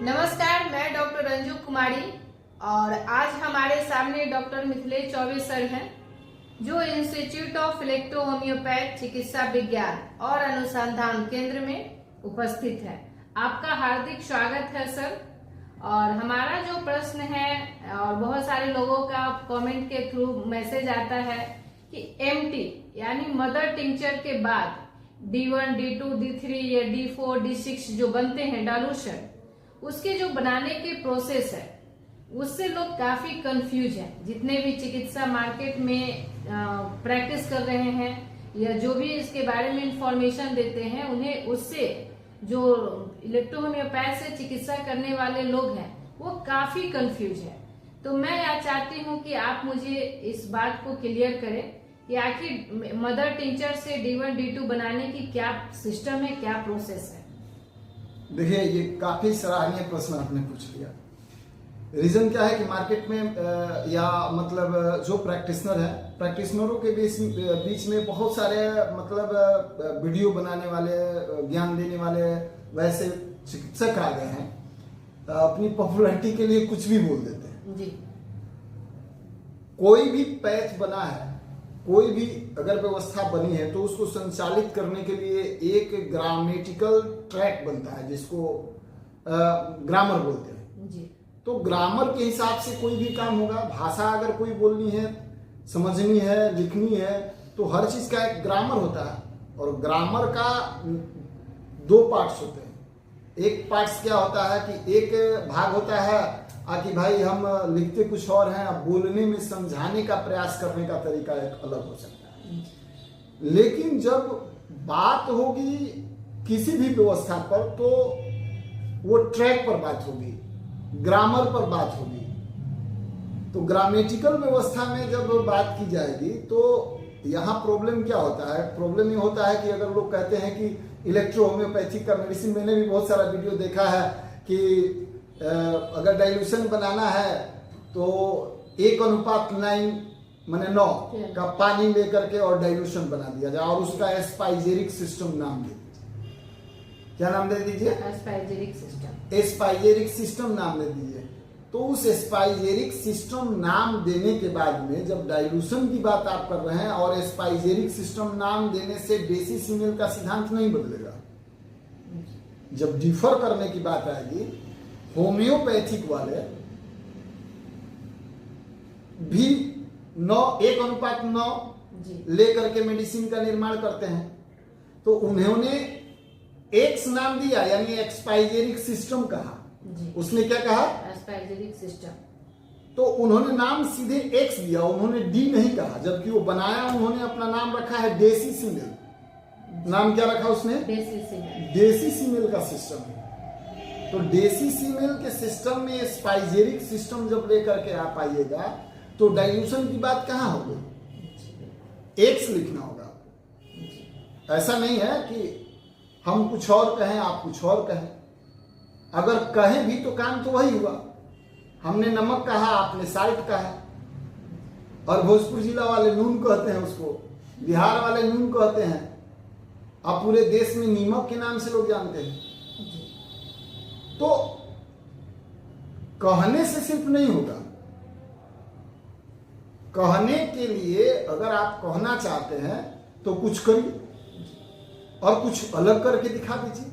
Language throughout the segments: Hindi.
नमस्कार, मैं डॉक्टर रंजू कुमारी और आज हमारे सामने डॉक्टर मिथिलेश चौबे सर हैं जो इंस्टीट्यूट ऑफ इलेक्ट्रो होम्योपैथ चिकित्सा विज्ञान और अनुसंधान केंद्र में उपस्थित है। आपका हार्दिक स्वागत है सर। और हमारा जो प्रश्न है और बहुत सारे लोगों का कमेंट के थ्रू मैसेज आता है कि एमटी यानी मदर टिंचर के बाद D1, D2, D3 या D4, D6 जो बनते हैं डाइल्यूशन, उसके जो बनाने के प्रोसेस है उससे लोग काफी कंफ्यूज हैं। जितने भी चिकित्सा मार्केट में प्रैक्टिस कर रहे हैं या जो भी इसके बारे में इंफॉर्मेशन देते हैं, उन्हें उससे जो इलेक्ट्रोहोम्योपैथ से चिकित्सा करने वाले लोग हैं वो काफी कंफ्यूज है। तो मैं यह चाहती हूँ कि आप मुझे इस बात को क्लियर करें कि आखिर मदर टिंचर से D1, D2 बनाने की क्या सिस्टम है, क्या प्रोसेस है। देखिए, ये काफी सराहनीय प्रश्न आपने पूछ लिया। रीजन क्या है कि मार्केट में या मतलब जो प्रैक्टिशनरों के बीच में बहुत सारे मतलब वीडियो बनाने वाले, ज्ञान देने वाले वैसे चिकित्सक आ गए हैं, अपनी पॉपुलैरिटी के लिए कुछ भी बोल देते हैं जी। कोई भी पैच बना है, कोई भी अगर व्यवस्था बनी है तो उसको संचालित करने के लिए एक ग्रामेटिकल ट्रैक बनता है जिसको ग्रामर बोलते हैं जी। तो ग्रामर के हिसाब से कोई भी काम होगा। भाषा अगर कोई बोलनी है, समझनी है, लिखनी है तो हर चीज का एक ग्रामर होता है। और ग्रामर का दो पार्ट्स होते हैं। एक पार्ट्स क्या होता है कि एक भाग होता है कि भाई हम लिखते कुछ और हैं, अब बोलने में समझाने का प्रयास करने का तरीका एक अलग हो सकता है। लेकिन जब बात होगी किसी भी व्यवस्था पर तो वो ट्रैक पर बात होगी, ग्रामर पर बात होगी। तो ग्रामेटिकल व्यवस्था में जब बात की जाएगी तो यहाँ प्रॉब्लम क्या होता है? प्रॉब्लम ये होता है कि अगर लोग कहते हैं कि इलेक्ट्रो होम्योपैथिक का मेडिसिन, मैंने भी बहुत सारा वीडियो देखा है कि अगर डाइल्यूशन बनाना है तो 1:9 माने 9 का पानी लेकर के और डाइल्यूशन बना दिया जाए और उसका एस्पाइजेरिक सिस्टम नाम दे दीजिए। क्या नाम दे दीजिए? एस्पाइजेरिक सिस्टम। एस्पाइजेरिक सिस्टम नाम दे दीजिए। तो उस एस्पाइजेरिक सिस्टम नाम देने के बाद में जब डाइल्यूशन की बात आप कर रहे हैं और एस्पाइजेरिक सिस्टम नाम देने से डेसीसीएल का सिद्धांत नहीं बदलेगा। जब डिफर करने की बात आएगी, होम्योपैथिक वाले भी 1:9 लेकर के मेडिसिन का निर्माण करते हैं। तो उन्होंने एक्स नाम दिया यानी एक्सपाइजेरिक सिस्टम कहा। उसने क्या कहा? एस्पाइजेरिक सिस्टम। तो उन्होंने नाम सीधे एक्स दिया, उन्होंने डी नहीं कहा। जबकि वो बनाया, उन्होंने अपना नाम रखा है डेसीसीएल। नाम क्या रखा उसने? डेसीसीएल का सिस्टम है। तो डेसीसीएल के सिस्टम में स्पाइजेरिक सिस्टम जब लेकर के आप आइएगा तो डाइल्यूशन की बात कहाँ होगी? एक्स लिखना होगा। ऐसा नहीं है कि हम कुछ और कहें, आप कुछ और कहें। अगर कहें भी तो काम तो वही हुआ। हमने नमक कहा, आपने साल्ट कहा। और भोजपुर जिला वाले नून कहते हैं उसको, बिहार वाले नून कहते हैं। अब पूरे देश में नीमक के नाम से लोग जानते हैं। तो कहने से सिर्फ नहीं होगा। कहने के लिए अगर आप कहना चाहते हैं तो कुछ करिए और कुछ अलग करके दिखा दीजिए।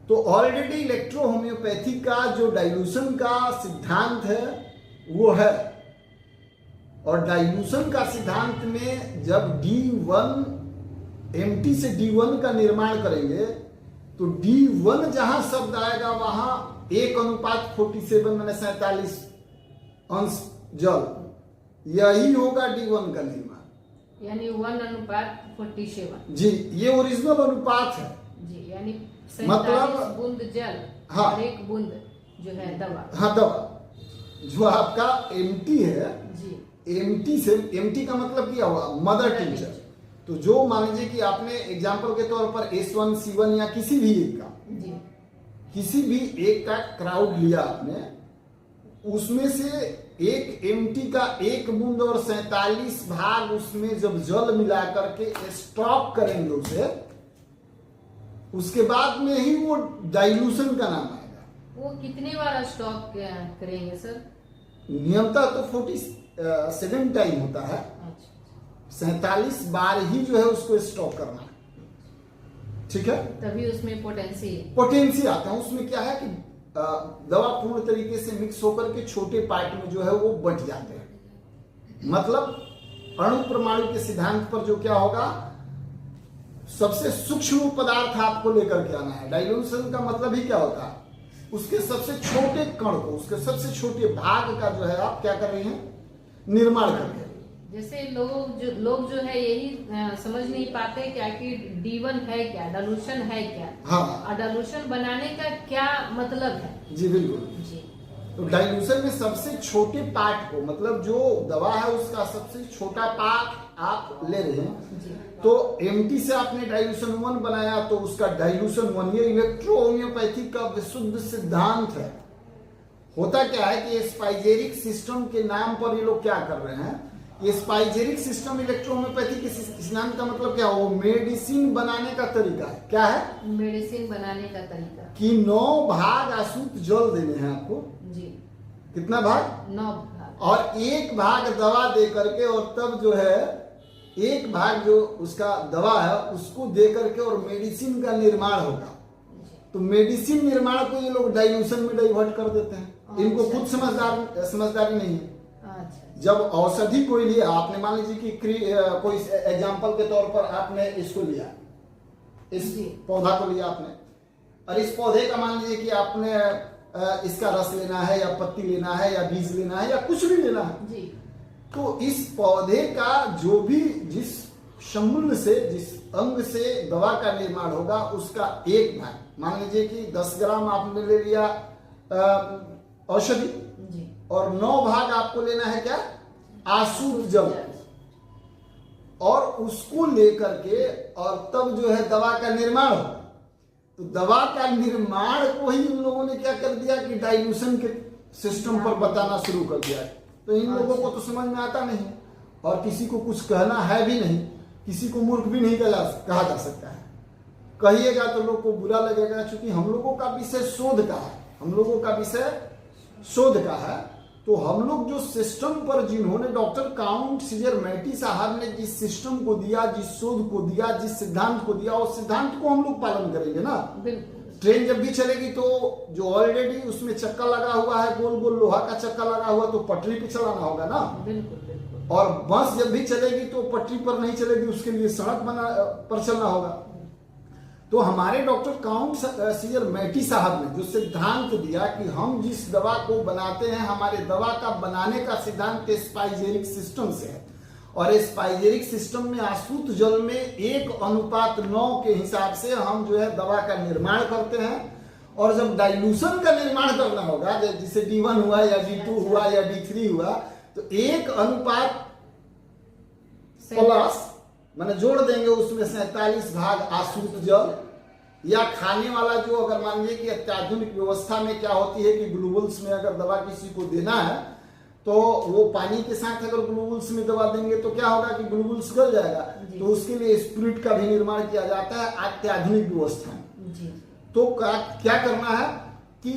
तो ऑलरेडी इलेक्ट्रो होम्योपैथिक का जो डाइल्यूशन का सिद्धांत है वो है। और डाइल्यूशन का सिद्धांत में जब D1 एमटी से D1 का निर्माण करेंगे तो D1 जहां शब्द आएगा वहां 1:47 माने 47 अंश जल, यही होगा D1 का निर्माण, यानी 1:47। जी, ये ओरिजिनल अनुपात है जी। यानी मतलब बूंद जल, हाँ, और 1 बूंद जो है दवा। हाँ, दवा। जो आपका एमटी है जी, एमटी का मतलब क्या हुआ? Mother tincture. तो जो मान लीजिए कि आपने एग्जाम्पल के तौर पर S1, C1 या किसी भी एक का क्राउड लिया आपने, उसमें से एक एमटी का 1 बूंद और 47 भाग उसमें जब जल मिला करके स्टॉप करेंगे उसे, उसके बाद में ही वो डाइल्यूशन का नाम है। वो कितने बार स्टॉक करेंगे सर? नियमतः तो 47 टाइम होता है, अच्छा, 47 बार ही जो है उसको स्टॉक करना है। ठीक है, तभी उसमें पोटेंसी आता है। उसमें क्या है कि दवा पूर्ण तरीके से मिक्स होकर के छोटे पार्ट में जो है वो बंट जाते हैं। मतलब अणु परमाणु के सिद्धांत पर जो क्या होगा, सबसे सूक्ष्म पदार्थ आपको लेकर के आना है। डाइल्यूशन का मतलब ही क्या होता है, उसके सबसे छोटे कण को, उसके सबसे छोटे भाग का जो है आप क्या कर रहे हैं, निर्माण कर रहे हैं। जैसे लोग जो है यही समझ नहीं पाते क्या कि D1 है क्या, डाइल्यूशन है क्या। हाँ, और डाइल्यूशन बनाने का क्या मतलब है? जी बिल्कुल जी। तो डाइल्यूशन में सबसे छोटे पार्ट को, मतलब जो दवा है उसका सबसे छोटा पार्ट आप ले रहे हैं। जी। तो एमटी से आपने डाइल्यूशन 1 बनाया तो उसका डाइल्यूशन 1, ये इलेक्ट्रो होम्योपैथी का विशुद्ध सिद्धांत है। होता क्या है कि स्पाइजेरिक सिस्टम के नाम पर ये लोग क्या कर रहे हैं, ये स्पाइजेरिक सिस्टम इलेक्ट्रो होम्योपैथी के सिद्धांत का मतलब क्या है, वो मेडिसिन बनाने का तरीका है। क्या है? मेडिसिन बनाने का तरीका कि 9 भाग अशुद्ध जल देने हैं आपको। जी। कितना भाग? 9 भाग। और 1 भाग दवा दे करके, और तब जो है 1 भाग जो उसका दवा है उसको दे करके और मेडिसिन का निर्माण होगा। तो मेडिसिन निर्माण को ये लोग डाइल्यूशन में डाइवर्ट कर देते हैं। इनको खुद समझदारी नहीं है। जब औषधि कोई लिया आपने, मान लीजिए कि कोई एग्जाम्पल के तौर पर आपने इसको लिया, इस पौधा को लिया आपने, और इस पौधे का मान लीजिए कि आपने इसका रस लेना है या पत्ती लेना है या बीज लेना है या कुछ भी लेना है जी। तो इस पौधे का जो भी जिस समूल से, जिस अंग से दवा का निर्माण होगा उसका 1 भाग, मान लीजिए कि 10 ग्राम आपने ले लिया औषधि, और 9 भाग आपको लेना है क्या, अशुद्ध जल, और उसको लेकर के और तब जो है दवा का निर्माण होगा। तो दवा का निर्माण को ही इन लोगों ने क्या कर दिया कि डाइल्यूशन के सिस्टम पर बताना शुरू कर दिया। तो इन लोगों को तो समझ में आता नहीं, और किसी को कुछ कहना है भी नहीं, किसी को मूर्ख भी नहीं कहा जा सकता है। कहिएगा तो लोग को बुरा लगेगा, क्योंकि हम लोगों का विषय शोध का है, हम लोगों का विषय शोध का है। तो हम लोग जो सिस्टम पर, जिन्होंने डॉक्टर काउंट सीजर मैटी साहब ने जिस सिस्टम को दिया, जिस शोध को दिया, जिस सिद्धांत को दिया, उस सिद्धांत को हम लोग पालन करेंगे ना। ट्रेन जब भी चलेगी तो जो ऑलरेडी उसमें चक्का लगा हुआ है, गोल गोल लोहा का चक्का लगा हुआ, तो पटरी पे चलाना होगा ना। बिल्कुल। और बस जब भी चलेगी तो पटरी पर नहीं चलेगी, उसके लिए सड़क पर चलना होगा। तो हमारे डॉक्टर काउंट सीजर मैटी साहब ने जो सिद्धांत दिया कि हम जिस दवा को बनाते हैं, हमारे दवा का बनाने का सिद्धांत स्पाइजेरिक सिस्टम से है, और स्पाइजेरिक सिस्टम में अशुद्ध जल में 1:9 के हिसाब से हम जो है दवा का निर्माण करते हैं। और जब डाइल्यूशन का निर्माण करना होगा, जैसे D1 हुआ या D2 हुआ या D3 हुआ, तो 1:+ मैंने जोड़ देंगे उसमें 47 भाग अशुद्ध जल, या खाने वाला जो, अगर मान लीजिए कि अत्याधुनिक व्यवस्था में क्या होती है कि ग्लूबल्स में अगर दवा किसी को देना है तो वो पानी के साथ अगर ग्लूबल्स में दवा देंगे तो क्या होगा कि ग्लूबल्स गल जाएगा, तो उसके लिए स्पिरिट का भी निर्माण किया जाता है अत्याधुनिक व्यवस्था में। तो क्या करना है कि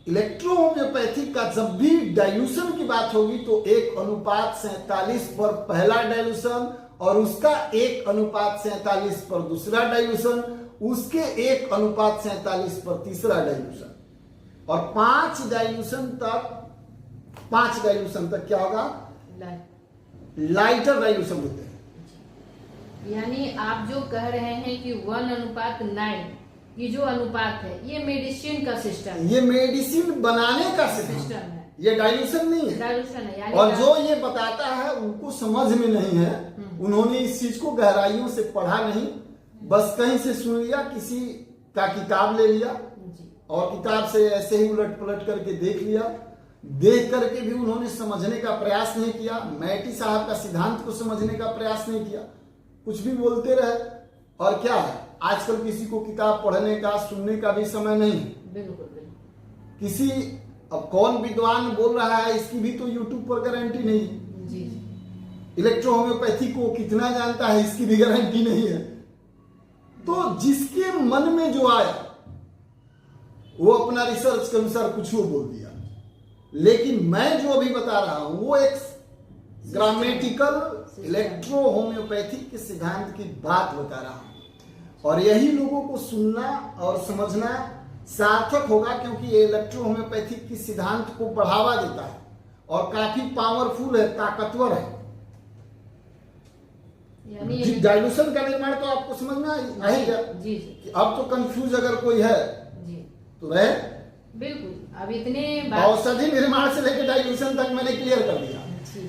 इलेक्ट्रो होम्योपैथी का जब भी डाइल्यूशन की बात होगी तो 1:47 पर पहला डाइल्यूशन, और उसका 1:47 पर दूसरा डाइल्यूशन, उसके 1:47 पर तीसरा डाइल्यूशन, और 5 डाइल्यूशन तक क्या होगा, लाइटर डाइल्यूशन होते हैं। यानी आप जो कह रहे हैं कि 1:9 ये जो अनुपात है, ये मेडिसिन का सिस्टम है, ये मेडिसिन बनाने का सिस्टम है, ये डाइल्यूशन नहीं है। डाइल्यूशन है यानी, और जो ये बताता है उनको समझ में नहीं है, उन्होंने इस चीज को गहराइयों से पढ़ा नहीं, बस कहीं से सुन लिया, किसी का किताब ले लिया और किताब से ऐसे ही उलट पलट करके देख लिया, देख करके भी उन्होंने समझने का प्रयास नहीं किया, मैटी साहब का सिद्धांत को समझने का प्रयास नहीं किया, कुछ भी बोलते रहे। और क्या है, आजकल किसी को किताब पढ़ने का, सुनने का भी समय नहीं है। बिल्कुल। किसी, अब कौन विद्वान बोल रहा है इसकी भी तो यूट्यूब पर गारंटी नहीं है। इलेक्ट्रो होम्योपैथी को कितना जानता है इसकी भी गारंटी नहीं है। तो जिसके मन में जो आया वो अपना रिसर्च के अनुसार कुछ वो बोल दिया, लेकिन मैं जो अभी बता रहा हूं वो एक ग्रामेटिकल इलेक्ट्रो होम्योपैथिक के सिद्धांत की बात बता रहा हूं, और यही लोगों को सुनना और समझना सार्थक होगा, क्योंकि ये इलेक्ट्रो होम्योपैथिक की सिद्धांत को बढ़ावा देता है और काफी पावरफुल है, ताकतवर है। डाइल्यूशन का निर्माण तो आपको समझ में आएगा जी। अब तो कंफ्यूज अगर कोई है जी तो रहे, बिल्कुल। अब इतने औषधि निर्माण से लेकर डाइल्यूशन तक मैंने क्लियर कर दिया, जी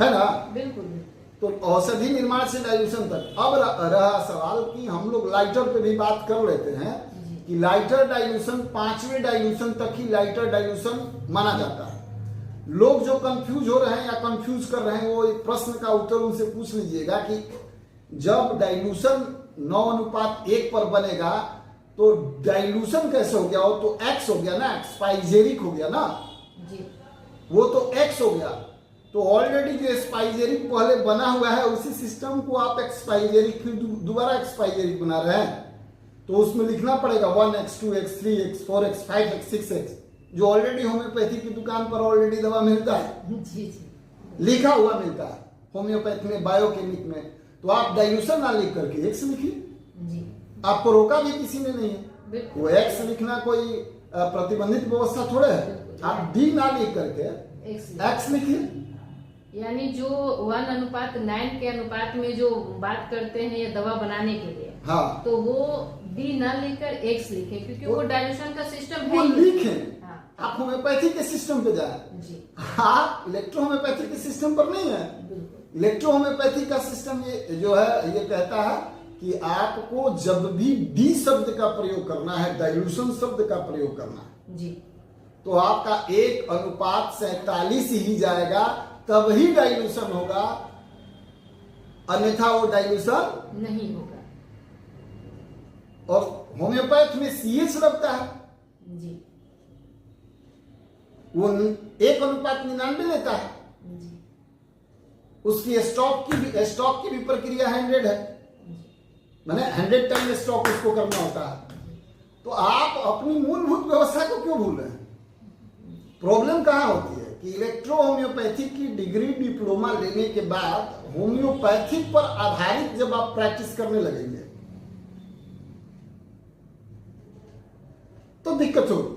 है ना। बिल्कुल। तो औषधि निर्माण से डाइल्यूशन तक। अब रहा सवाल कि हम लोग लाइटर पे भी बात कर लेते हैं कि लाइटर डाइल्यूशन, 5वें डाइल्यूशन तक ही लाइटर डाइल्यूशन माना जाता है। लोग जो कंफ्यूज हो रहे हैं या कंफ्यूज कर रहे हैं, वो एक प्रश्न का उत्तर उनसे पूछ लीजिएगा कि जब डाइल्यूशन 9:1 पर बनेगा तो डाइल्यूशन कैसे हो गया? वो तो एक्स हो गया ना, स्पाइजेरिक हो गया ना जी, वो तो एक्स हो गया। तो ऑलरेडी जो स्पाइजेरिक पहले बना हुआ है उसी सिस्टम को आप एक्सपाइजेरिक फिर दोबारा एक्सपाइजेरिक बना रहे हैं, तो उसमें लिखना पड़ेगा 1x 2x 3x 4x 5x 6x, जो ऑलरेडी होम्योपैथी की दुकान पर ऑलरेडी दवा मिलता है, जी जी, लिखा हुआ मिलता है होम्योपैथी में, बायोकेमिक में। तो आप डाइल्यूशन ना लिख करके एक्स लिखिए, जी आपको रोका भी किसी ने नहीं है। बिल्कुल। वो एक्स लिखना कोई प्रतिबंधित व्यवस्था थोड़े है। आप डी ना लिख करके एक्स लिखिए। यानी जो 1:9 के अनुपात में जो बात करते हैं ये दवा बनाने के लिए, हाँ, तो वो डी न लिखकर एक्स लिखे, क्योंकि वो डाइल्यूशन का सिस्टम है वो ही। लिखें। हाँ, आप होम्योपैथी के सिस्टम पे जाए, जी आप इलेक्ट्रो होम्योपैथी के सिस्टम पर नहीं है। बिल्कुल। इलेक्ट्रो होम्योपैथी का सिस्टम ये जो है ये कहता है कि आपको जब भी डी शब्द का प्रयोग करना है, डाइल्यूशन शब्द का प्रयोग करना है, जी, तो आपका 1:47 ही जाएगा, तब ही डाइल्यूशन होगा, अन्यथा वो डाइल्यूशन नहीं होगा। और होम्योपैथ में सीएच लगता है, जी वो 1:99 लेता है। जी, उसकी स्टॉक की भी प्रक्रिया 100 है, मैंने 100 टाइम स्टॉक उसको करना होता है। तो आप अपनी मूलभूत व्यवस्था को क्यों भूल रहे हैं? प्रॉब्लम कहाँ होती है कि इलेक्ट्रो होम्योपैथिक की डिग्री डिप्लोमा लेने के बाद होम्योपैथिक पर आधारित जब आप प्रैक्टिस करने लगेंगे तो दिक्कत होगी।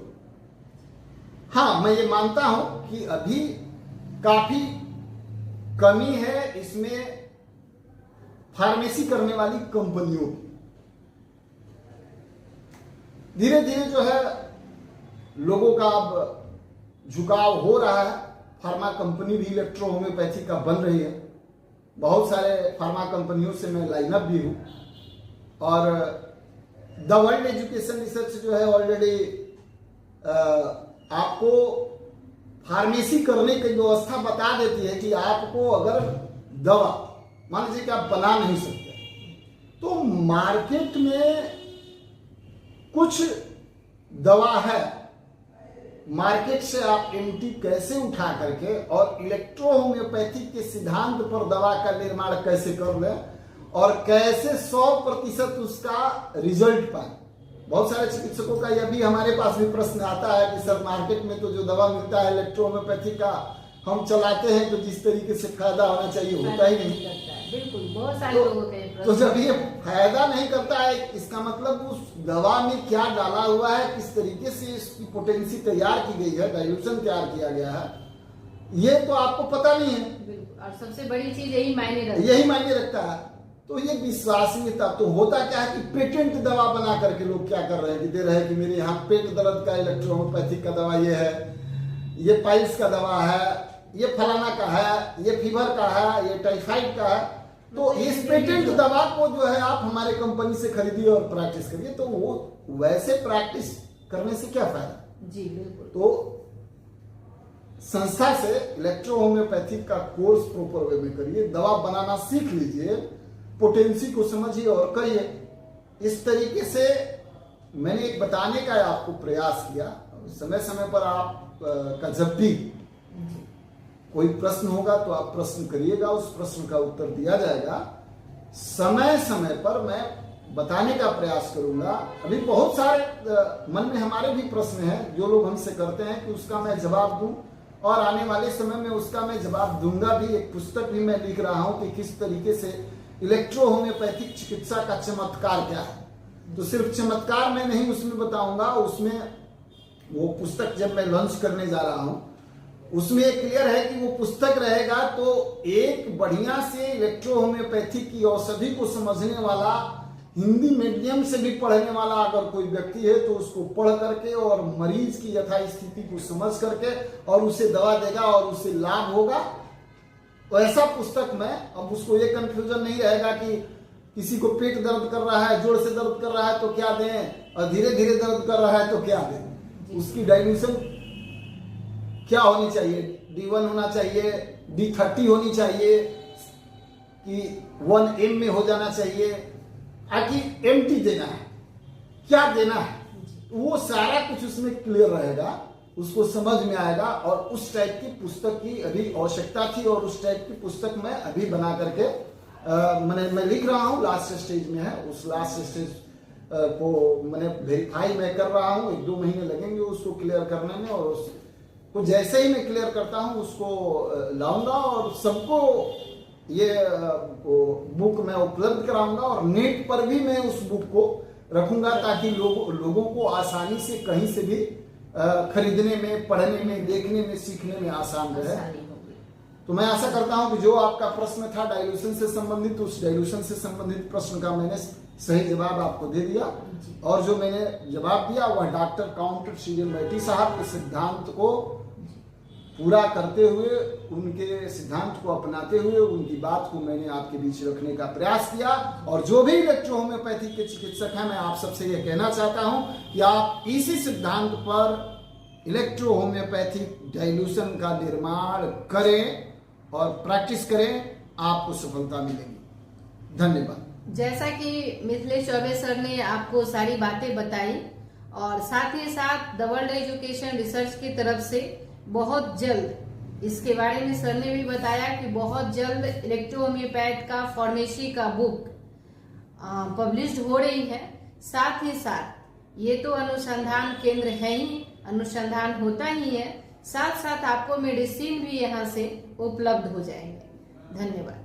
हाँ, मैं ये मानता हूं कि अभी काफी कमी है इसमें फार्मेसी करने वाली कंपनियों की। धीरे धीरे जो है लोगों का अब झुकाव हो रहा है, फार्मा कंपनी भी इलेक्ट्रो होम्योपैथी का बन रही है। बहुत सारे फार्मा कंपनियों से मैं लाइनअप भी हूँ, और द वर्ल्ड एजुकेशन रिसर्च जो है ऑलरेडी आपको फार्मेसी करने की व्यवस्था बता देती है कि आपको अगर दवा मान लीजिए कि आप बना नहीं सकते, तो मार्केट में कुछ दवा है, मार्केट से आप एमटी कैसे उठा करके और इलेक्ट्रो होम्योपैथी के सिद्धांत पर दवा का निर्माण कैसे कर ले और कैसे 100% उसका रिजल्ट पाए। बहुत सारे चिकित्सकों का यह भी हमारे पास भी प्रश्न आता है कि सर मार्केट में तो जो दवा मिलता है इलेक्ट्रो होम्योपैथी का हम चलाते हैं तो जिस तरीके से फायदा होना चाहिए होता ही नहीं। बिल्कुल, बहुत सारे लोगों के तो जब ये फायदा नहीं करता है, इसका मतलब उस दवा में क्या डाला हुआ है, किस तरीके से इसकी पोटेंसी तैयार की गई है, डाइल्यूशन तैयार किया गया है, ये तो आपको पता नहीं है। बिल्कुल, और सबसे बड़ी चीज यही मायने रखता है। तो ये विश्वसनीयता तो होता क्या है कि पेटेंट दवा बना करके लोग क्या कर रहे हैं कि दे रहे हैं कि मेरे यहाँ पेट दर्द का इलेक्ट्रो होम्योपैथिक का दवा ये है, ये पाइल्स का दवा है, ये फलाना का है, ये फीवर का है, ये टाइफाइड का है। तो इस पेटेंट दवा को जो है आप हमारे कंपनी से खरीदिए और प्रैक्टिस करिए, तो वो वैसे प्रैक्टिस करने से क्या फायदा? जी बिल्कुल। तो संस्था से इलेक्ट्रो होम्योपैथिक का कोर्स प्रॉपर वे में करिए, दवा बनाना सीख लीजिए, पोटेंसी को समझिए और करिए। इस तरीके से मैंने एक बताने का आपको प्रयास किया। समय समय पर आप का जब भी कोई प्रश्न होगा तो आप प्रश्न करिएगा, उस प्रश्न का उत्तर दिया जाएगा। समय समय पर मैं बताने का प्रयास करूंगा। अभी बहुत सारे मन में हमारे भी प्रश्न हैं जो लोग हमसे करते हैं कि उसका मैं जवाब दूं, और आने वाले समय में उसका मैं जवाब दूंगा भी। एक पुस्तक भी मैं लिख रहा हूं कि किस तरीके से इलेक्ट्रो होम्योपैथिक चिकित्सा का चमत्कार क्या है। तो सिर्फ चमत्कार मैं नहीं उसमें बताऊंगा, उसमें वो पुस्तक जब मैं लॉन्च करने जा रहा हूं उसमें क्लियर है कि वो पुस्तक रहेगा तो एक बढ़िया से इलेक्ट्रो होम्योपैथी की औषधि को समझने वाला, हिंदी मीडियम से भी पढ़ने वाला अगर कोई व्यक्ति है तो उसको पढ़ करके और मरीज की यथा स्थिति को समझ करके और उसे दवा देगा और उसे लाभ होगा। तो ऐसा पुस्तक में, अब उसको ये कंफ्यूजन नहीं रहेगा कि किसी को पेट दर्द कर रहा है, जोर से दर्द कर रहा है तो क्या दें, और धीरे धीरे दर्द कर रहा है तो क्या दें। उसकी डायल्यूशन क्या होनी चाहिए, D1 होना चाहिए, D30 होनी चाहिए कि 1 में हो जाना चाहिए, आकि MT देना है, क्या देना है, वो सारा कुछ उसमें क्लियर रहेगा, उसको समझ में आएगा। और उस टाइप की पुस्तक की अभी आवश्यकता थी और उस टाइप की पुस्तक मैं अभी बना करके मैं लिख रहा हूँ, लास्ट स्टेज में है। उस लास्ट स्टेज को मैंने वेरीफाई मैं कर रहा हूँ, 1-2 महीने लगेंगे उसको क्लियर करने में, और उसको जैसे ही मैं क्लियर करता हूँ उसको लाऊंगा और सबको ये बुक मैं उपलब्ध कराऊंगा, और नेट पर भी मैं उस बुक को रखूंगा ताकि लोगों को आसानी से कहीं से भी खरीदने में, पढ़ने में, देखने में, सीखने में आसान रहे। तो मैं आशा करता हूं कि जो आपका प्रश्न था डाइल्यूशन से संबंधित, उस डाइल्यूशन से संबंधित प्रश्न का मैंने सही जवाब आपको दे दिया, और जो मैंने जवाब दिया वह डॉक्टर काउंटर सीरियल बैठी साहब के सिद्धांत को पूरा करते हुए, उनके सिद्धांत को अपनाते हुए उनकी बात को मैंने आपके बीच रखने का प्रयास किया। और जो भी इलेक्ट्रो होम्योपैथी के चिकित्सक हैं, मैं आप सबसे ये कहना चाहता हूं कि आप इसी सिद्धांत पर इलेक्ट्रो होम्योपैथिक डाइल्यूशन का निर्माण करें और प्रैक्टिस करें, आपको सफलता मिलेगी। धन्यवाद। जैसा कि मिथिलेश चौबे सर ने आपको सारी बातें बताई, और साथ ही साथ द वर्ल्ड एजुकेशन रिसर्च की तरफ से बहुत जल्द इसके बारे में सर ने भी बताया कि बहुत जल्द इलेक्ट्रो होम्योपैथ का फार्मेसी का बुक पब्लिश्ड हो रही है। साथ ही साथ ये तो अनुसंधान केंद्र है ही, अनुसंधान होता ही है, साथ साथ आपको मेडिसिन भी यहाँ से उपलब्ध हो जाएंगे। धन्यवाद।